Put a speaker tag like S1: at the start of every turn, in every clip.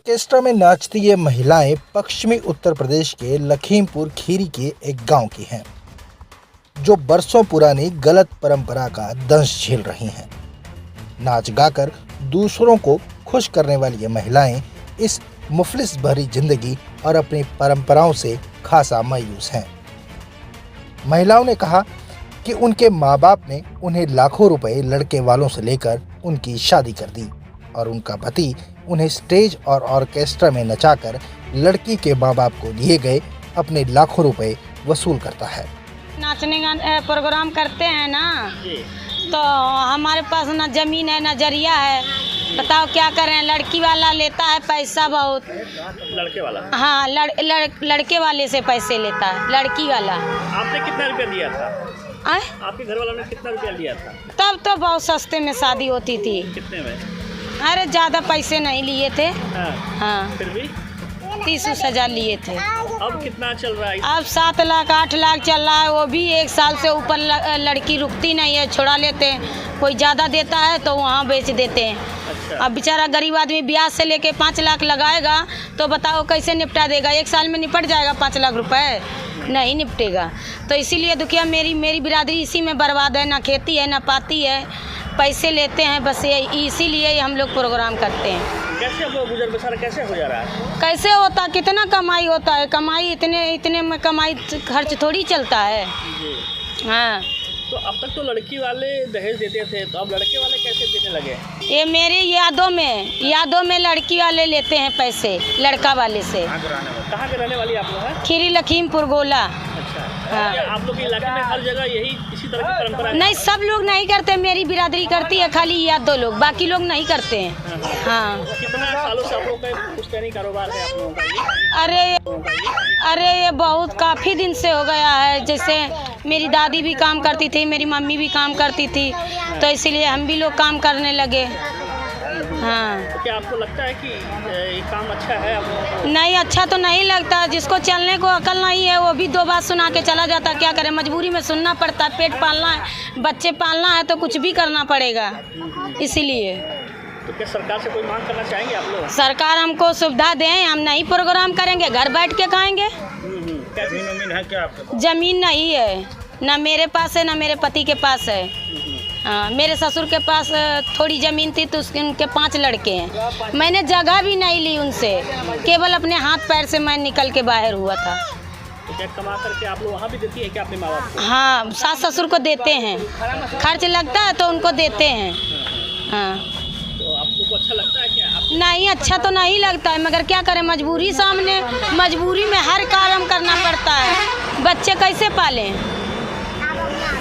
S1: Orchestra में नाचती ये महिलाएं पश्चिमी उत्तर प्रदेश के लखीमपुर खीरी के एक गांव की हैं, जो बरसों पुरानी गलत परंपरा का दंश झेल रही हैं। नाच गाकर दूसरों को खुश करने वाली ये महिलाएं इस मुफलिस भरी जिंदगी और अपनी परंपराओं से खासा मायूस हैं। महिलाओं ने कहा कि उनके माँ बाप ने उन्हें लाखों रुपए लड़के वालों से लेकर उनकी शादी कर दी और उनका पति उन्हें स्टेज और ऑर्केस्ट्रा में नचाकर लड़की के माँ बाप को दिए गए अपने लाखों रुपए वसूल करता है।
S2: नाचने का प्रोग्राम करते हैं ना, तो हमारे पास ना जमीन है ना जरिया है। बताओ क्या करें, लड़की वाला लेता है पैसा बहुत।
S3: लड़के वाला?
S2: हाँ, लड़के वाले से पैसे लेता है, लड़की वाला।
S3: आपने कितना रुपया दिया था? आपके घर वालों ने कितना रुपया लिया था?
S2: तब तो बहुत सस्ते में शादी होती थी।
S3: कितने में?
S2: अरे ज़्यादा पैसे नहीं लिए थे। हाँ।
S3: फिर भी
S2: 30,000 लिए थे।
S3: अब कितना चल रहा है?
S2: अब 7 लाख 8 लाख चल रहा है। वो भी 1 साल से ऊपर लड़की रुकती नहीं है, छुड़ा लेते हैं। कोई ज़्यादा देता है तो वहाँ बेच देते हैं।
S3: अच्छा।
S2: अब बेचारा गरीब आदमी ब्याज से लेके 5 लाख लगाएगा तो बताओ कैसे निपटा देगा? 1 साल में निपट जाएगा 5 लाख रुपए? नहीं निपटेगा। तो इसीलिए दुखिया मेरी बिरादरी इसी में बर्बाद है। ना खेती है ना पाती है, पैसे लेते हैं बस। इसीलिए हम लोग प्रोग्राम करते हैं।
S3: कैसे अब गुजर बसर कैसे हो जा रहा है?
S2: कैसे होता, कितना कमाई होता है? कमाई इतने में कमाई खर्च थोड़ी चलता है। हाँ।
S3: तो अब तक तो लड़की वाले दहेज देते थे, तो अब लड़के वाले कैसे देने लगे?
S2: ये मेरे यादों में लड़की वाले लेते हैं पैसे लड़का वाले से।
S3: कहाँ के रहने वाली आप लोग हैं?
S2: खीरी लखीमपुर गोला।
S3: अच्छा।
S2: हाँ।
S3: क्या आप लोग के इलाके में हर जगह यही इसी तरह की परंपरा है?
S2: नहीं, सब लोग नहीं करते। मेरी बिरादरी करती है खाली याद 2 लोग, बाकी लोग नहीं करते हैं। हाँ।
S3: कितना सालों से आप लोग का पुश्तैनी कारोबार है आप लोगों का?
S2: अरे ये बहुत काफ़ी दिन से हो गया है। जैसे मेरी दादी भी काम करती थी, मेरी मम्मी भी काम करती थी, तो इसीलिए हम भी लोग काम करने लगे। हाँ।
S3: तो क्या आपको लगता है कि ये काम अच्छा है आप लोगों को?
S2: नहीं, अच्छा तो नहीं लगता। जिसको चलने को अकल नहीं है वो भी 2 बात सुना के चला जाता। क्या करें, मजबूरी में सुनना पड़ता है। पेट पालना है, बच्चे पालना है, तो कुछ भी करना पड़ेगा। इसीलिए
S3: तो क्या सरकार से कोई मांग करना चाहेंगे आप लोग?
S2: सरकार हमको सुविधा दें, हम नहीं प्रोग्राम करेंगे, घर बैठ के खाएंगे।
S3: जमीन है क्या आपके पास?
S2: जमीन नहीं है, ना मेरे पास है ना मेरे पति के पास है। हाँ, मेरे ससुर के पास थोड़ी ज़मीन थी तो उनके 5 लड़के हैं। मैंने जगह भी नहीं ली उनसे, केवल अपने हाथ पैर से मैं निकल के बाहर हुआ था।
S3: तो क्या कमा करके आप लोग वहाँ भी देती है क्या अपने माँ बाप को?
S2: हाँ, सास ससुर को देते हैं, खर्च लगता है तो उनको देते हैं। हाँ।
S3: तो आप लोग को अच्छा लगता है क्या?
S2: नहीं, अच्छा तो नहीं लगता है, मगर क्या करें, मजबूरी सामने, मजबूरी में हर काम करना पड़ता है। बच्चे कैसे पालें?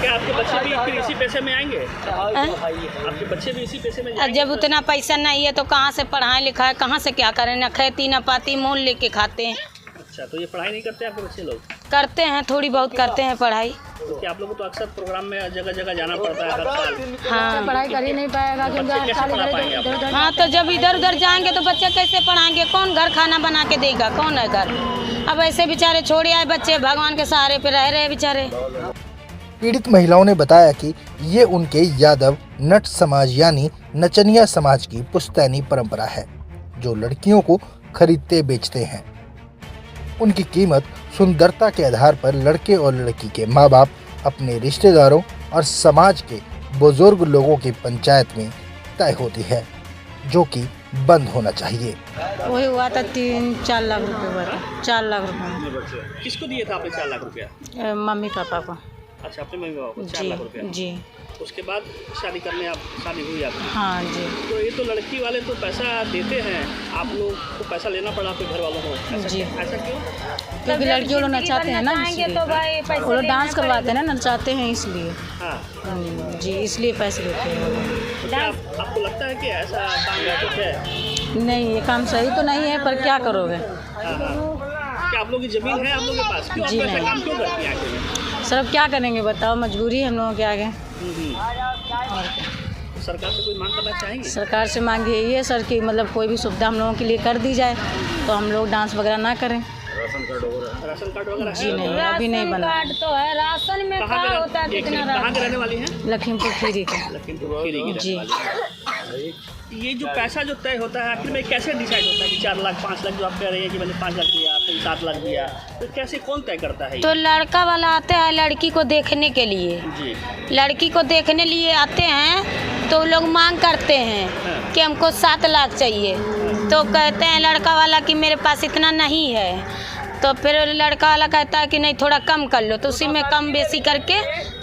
S3: क्या आपके बच्चे भी फिर इसी पैसे में आएंगे? आपके बच्चे भी इसी पैसे में जाएंगे?
S2: जब उतना पैसा नहीं है तो कहाँ से पढ़ाई लिखाई, कहाँ से क्या करें? न खेती न पाती, मोल लेके खाते हैं।
S3: अच्छा, तो ये पढ़ाई नहीं करते आपके बच्चे लोग?
S2: करते हैं, थोड़ी बहुत करते हैं पढ़ाई।
S3: तो क्या आप लोगों को तो अक्सर प्रोग्राम में जगह जगह जाना पड़ता है हर साल?
S2: हाँ।
S4: पढ़ाई कर ही नहीं पाएगा क्योंकि
S3: बच्चे कैसे पढ़ा पाएंगे आप लोग?
S2: हाँ, तो जब इधर उधर जाएंगे तो बच्चे कैसे पढ़ाएंगे? कौन घर खाना बना के देगा? कौन है घर? अब ऐसे बेचारे छोड़े आए बच्चे, भगवान के सहारे पे रह रहे बेचारे।
S1: पीड़ित महिलाओं ने बताया कि ये उनके यादव नट समाज यानी नचनिया समाज की पुश्तैनी परंपरा है, जो लड़कियों को खरीदते बेचते हैं। उनकी कीमत सुंदरता के आधार पर लड़के और लड़की के माँ बाप अपने रिश्तेदारों और समाज के बुजुर्ग लोगों की पंचायत में तय होती है, जो कि बंद होना चाहिए।
S2: वही हुआ था 3-4 लाख रुपए हुआ था। 4 लाख रुपए
S3: किसको दिए थे आपने 4 लाख रुपया?
S2: मम्मी पापा को।
S3: अच्छा, अपने मम्मी पापा को 4 लाख रुपया?
S2: जी।
S3: उसके बाद शादी हुई आपकी?
S2: हाँ जी।
S3: तो ये तो लड़की वाले तो पैसा देते हैं, आप लोग को पैसा लेना पड़ा आपके घर वालों को?
S2: जी।
S3: ऐसा क्यों?
S4: क्योंकि लड़कियों लोग नचाते हैं ना,
S2: तो भाई
S4: वो लोग डांस करवाते हैं ना, नचाते हैं इसलिए।
S3: हाँ।
S4: जी, इसलिए पैसे देते हैं वो लोग।
S3: तो क्या आपको लगता है कि ऐसा काम कुछ है?
S4: नहीं, ये काम सही तो नहीं है, पर क्या करोगे?
S3: क्या आप लोग की जमीन है आप लोगों के पास? क्यों
S4: जी
S3: आप ऐसा
S4: नहीं।
S3: काम क्यों करती हैं आखिर में?
S4: सर अब क्या करेंगे बताओ, मजबूरी है हम लोगों के आगे।
S3: सरकार से कोई मांग करना चाहेंगे?
S4: सरकार से मांग यही है सर कि मतलब कोई भी सुविधा हम लोगों के लिए कर दी जाए तो हम लोग डांस वगैरह ना करें।
S3: राशन कार्ड वगैरह
S4: जी नहीं, अभी नहीं बना।
S2: कार्ड तो है, राशन में क्या होता है? कितना
S3: कहाँ के रहने वाली हैं?
S4: लखीमपुर खीरी के।
S3: लखीमपुर खीरी की रहने
S4: जी।
S3: वाली हैं। ये जो पैसा जो तय होता है आखिर में कैसे डिसाइड होता है कि 4 लाख 5 लाख जो आप कह रहे हैं कि मैंने 5 लाख दिया फिर 7 लाख दिया, तो कैसे कौन तय करता है?
S2: तो लड़का वाला आता है लड़की को देखने के लिए,
S3: जी
S2: लड़की को देखने लिए आते हैं तो लोग मांग करते हैं कि हमको 7 लाख चाहिए, तो कहते हैं लड़का वाला कि मेरे पास इतना नहीं है, तो फिर लड़का वाला कहता है कि नहीं थोड़ा कम कर लो, तो उसी में कम बेसी करके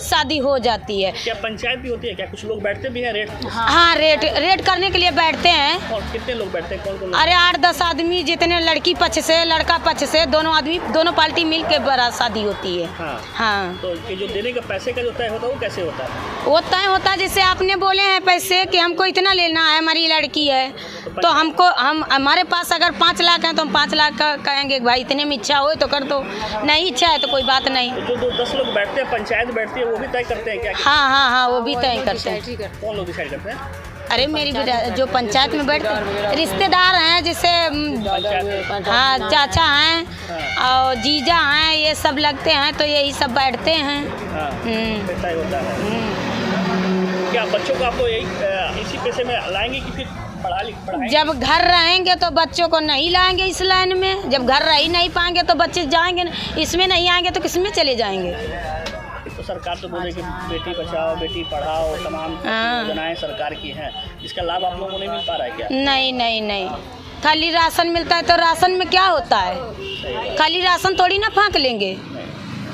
S2: शादी हो जाती है।
S3: क्या पंचायत भी होती है क्या? कुछ लोग बैठते भी हैं रेट?
S2: हाँ रेट करने के लिए बैठते हैं।
S3: और कितने लोग बैठते हैं? कौन कौन?
S2: अरे 8-10 आदमी जितने, लड़की पक्ष से लड़का पक्ष से दोनों आदमी, दोनों पार्टी मिल के बड़ा शादी होती है। हाँ
S3: तो ये जो देने का पैसे का जो तय होता है वो कैसे होता है?
S2: वो तय होता है जैसे आपने बोले हैं पैसे कि हमको इतना लेना है, हमारी लड़की है तो हमको हमारे पास अगर 5 लाख है तो हम 5 लाख का कहेंगे भाई इतने में इच्छा हो तो कर दो, नहीं इच्छा है तो कोई बात नहीं।
S3: तो जो 10 लोग बैठते हैं पंचायत बैठती है वो भी तय करते हैं क्या?
S2: हाँ वो भी तय करते हैं।
S3: कौन लोग डिसाइड करते हैं?
S2: अरे मेरी जो पंचायत में बैठते हैं रिश्तेदार हैं, जैसे हाँ चाचा हैं और जीजा हैं, ये सब लगते हैं तो यही सब बैठते हैं।
S3: तय होता है। क्या बच्चों को आपको यही इसी पैसे में लाएंगे कि फिर पढ़ाएंगे?
S2: जब घर रहेंगे तो बच्चों को नहीं लाएंगे इस लाइन में, जब घर रह ही नहीं पाएंगे तो बच्चे जाएंगे, इसमें नहीं आएंगे तो किस में चले जाएंगे?
S3: तो सरकार तो बोले कि बेटी बचाओ बेटी पढ़ाओ तमाम योजनाएं सरकार की हैं, इसका लाभ आप लोगों को नहीं मिल पा रहा है क्या? नहीं, खाली राशन मिलता है तो राशन में क्या होता है? खाली राशन थोड़ी ना फाँक लेंगे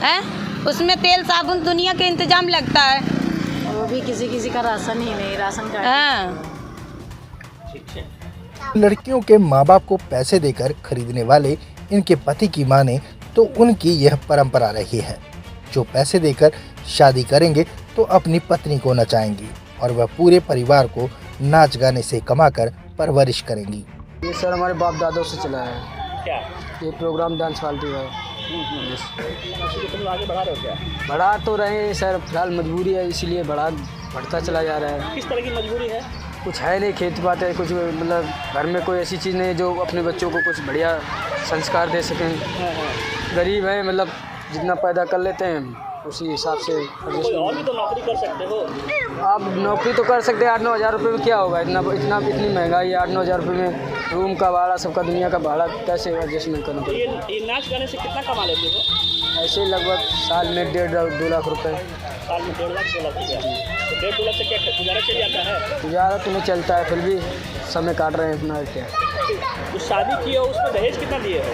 S3: हैं, उसमें तेल साबुन दुनिया के इंतजाम लगता है,
S4: वो भी किसी का राशन ही नहीं, राशन का।
S2: हाँ
S1: लड़कियों के माँ बाप को पैसे देकर खरीदने वाले इनके पति की माने तो उनकी यह परंपरा रही है, जो पैसे देकर शादी करेंगे तो अपनी पत्नी को नचाएंगी और वह पूरे परिवार को नाच गाने से कमाकर परवरिश करेंगी।
S5: ये सर हमारे बाप दादों से चला है।
S3: क्या
S5: ये प्रोग्राम डांस फालतू है।
S3: तुम आगे बढ़ा रहे हो क्या?
S5: बढ़ा तो रहे हैं सर, फिलहाल मजबूरी है इसीलिए बढ़ता चला जा रहा है।
S3: किस तरह की मजबूरी है?
S5: कुछ है नहीं, खेती बात है, कुछ मतलब घर में कोई ऐसी चीज़ नहीं है जो अपने बच्चों को कुछ बढ़िया संस्कार दे सकें। गरीब है, मतलब जितना पैदा कर लेते हैं उसी हिसाब से।
S3: कोई और भी तो नौकरी कर सकते हो।
S5: आप नौकरी तो कर सकते हैं, 8-9 हज़ार रुपये में क्या होगा? इतनी महंगाई है, 8-9 हज़ार रुपये में रूम का भाड़ा, सबका दुनिया का भाड़ा, कैसे एडजस्टमेंट करना
S3: तो
S5: पड़ेगा?
S3: ये नाच गाने से कितना कमा लेते हो?
S5: ऐसे लगभग साल में 1.5-2 लाख रुपए।
S3: साल में 1.5 लाख 2 लाख रुपया। तो 1.5-2 लाख से क्या गुजारा चल जाता है?
S5: गुजारा तो नहीं चलता है, फिर भी समय काट रहे हैं अपना। क्या
S3: तो शादी की हो उसमें दहेज कितना दिए हो?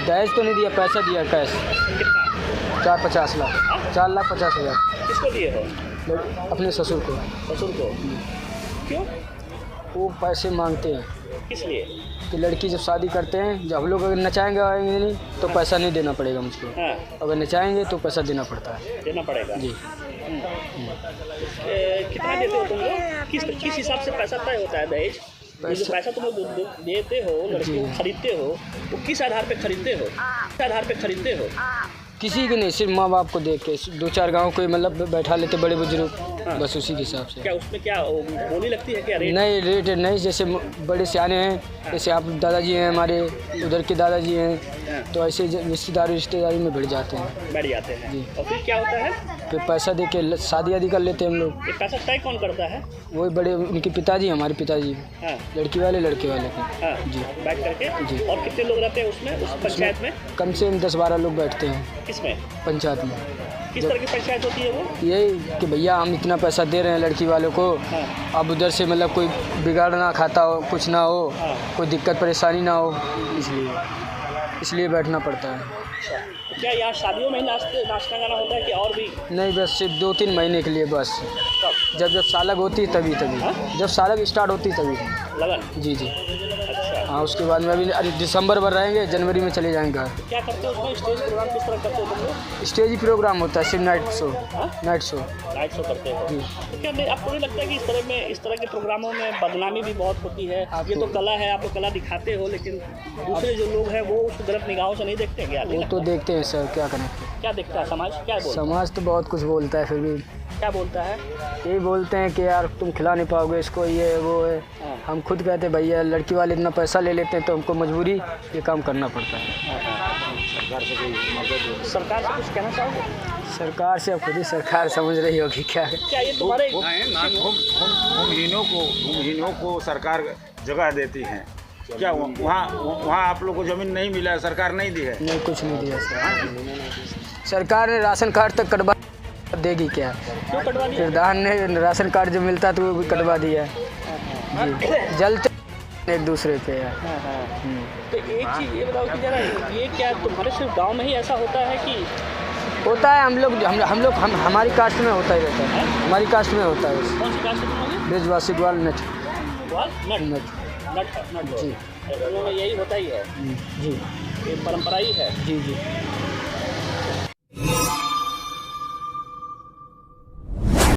S5: दहेज तो नहीं दिया, पैसा दिया कैश,
S3: कितना?
S5: 4-50 लाख, 4,50,000
S3: किसको दिए हो?
S5: अपने ससुर को।
S3: ससुर को? क्यों?
S5: वो पैसे मांगते हैं
S3: किस लिए?
S5: कि लड़की जब शादी करते हैं, जब हम लोग अगर नचाएंगे आएंगे नहीं तो पैसा नहीं देना पड़ेगा मुझको, अगर नचाएंगे तो पैसा देना पड़ता है।
S3: देना पड़ेगा
S5: जी।
S3: कितना देते हो तुम लोग? किस हिसाब से पैसा तय होता है दहेज? ये जो पैसा तुम लोग देते हो, लड़की को खरीदते हो, वो किस आधार पे खरीदते हो? किस आधार पे खरीदते हो?
S5: किसी के नहीं, सिर्फ माँ बाप को देख के 2-4 गाँव को मतलब बैठा लेते बड़े बुजुर्ग, बस उसी के हिसाब से।
S3: क्या उसमें क्या बोली लगती है क्या? रेट
S5: नहीं, रेट नहीं, जैसे बड़े सियाने हैं, जैसे आप दादाजी हैं, हमारे उधर के दादाजी हैं, तो ऐसे रिश्तेदारी में बैठ जाते हैं
S3: जी। और फिर क्या होता है?
S5: फिर पैसा दे के शादी आदि कर लेते हैं हम लोग।
S3: ये पैसा तय कौन करता है?
S5: वही बड़े उनके पिताजी, हमारे पिताजी, लड़की वाले लड़के वाले के। जी।
S3: बैठ करके
S5: जी।
S3: और कितने लोग रहते हैं उसमें, उस पंचायत में?
S5: कम से कम 10-12 लोग बैठते हैं।
S3: किसमें?
S5: पंचायत में।
S3: किस तरह की पंचायत होती है वो?
S5: यही कि भैया हम इतना पैसा दे रहे हैं लड़की वालों को, अब उधर से मतलब कोई बिगाड़ ना खाता हो, कुछ ना हो, कोई दिक्कत परेशानी ना हो, इसलिए बैठना पड़ता है।
S3: तो क्या यहाँ शादियों में ही नाचना गाना होता है कि और भी?
S5: नहीं, बस सिर्फ 2-3 महीने के लिए बस। जब सालग होती है तभी जब सालग स्टार्ट होती है तभी
S3: लगन।
S5: जी।
S3: अच्छा।
S5: हाँ, उसके बाद में अभी दिसंबर भर रहेंगे, जनवरी में चले जाएंगे घर।
S3: क्या करते हो उसमें? स्टेज प्रोग्राम किस तरह करते हो तुम लोग?
S5: स्टेज ही प्रोग्राम होता है, सिर्फ नाइट शो। नाइट शो
S3: करते हो?
S5: जी।
S3: तो क्या आपको नहीं लगता है कि इस तरह के प्रोग्रामों में बदनामी भी बहुत होती है? ये तो कला है, आप तो कला दिखाते हो, लेकिन दूसरे जो लोग हैं वो उसको गलत निगाहों से नहीं देखते क्या?
S5: वो तो देखते हैं सर, क्या करें।
S3: क्या देखता है समाज? क्या बोलता है?
S5: समाज तो बहुत कुछ बोलता है, फिर भी
S3: क्या बोलता है?
S5: यही बोलते हैं कि यार तुम खिला नहीं पाओगे इसको, ये है वो है। हम खुद कहते हैं भैया लड़की वाले इतना पैसा ले लेते हैं तो हमको मजबूरी ये काम करना पड़ता है।
S6: सरकार से कोई मदद हो।
S3: सरकार से कुछ कहना चाहोगे?
S5: सरकार से अब खुद ही सरकार समझ रही होगी क्या है।
S3: क्या ये तुम्हारे
S6: भूमिहीनों को सरकार जगह देती है क्या? वहाँ आप लोग को ज़मीन नहीं मिला है, सरकार नहीं दी है?
S5: नहीं, कुछ नहीं दिया सर। सरकार ने राशन कार्ड तक कटवा देगी क्या?
S3: क्यों कटवा दिया?
S5: प्रधान ने राशन कार्ड जो मिलता तो वो भी कटवा दिया है जी। जलते एक दूसरे पे है।
S3: तो एक चीज़ ये बताओ कि जरा ये क्या तुम्हारे सिर्फ गांव में ही ऐसा होता है कि
S5: होता है? हम लोग हमारी कास्ट में होता ही रहता है। हमारी कास्ट में होता है।
S3: कौन सी कास्ट से तुम लोग?
S5: ब्रजवासी ग्वाल नट
S3: नट
S5: जी।
S3: उन्होंने यही होता ही है,
S5: जी
S3: ये परंपरा ही है।
S5: जी जी।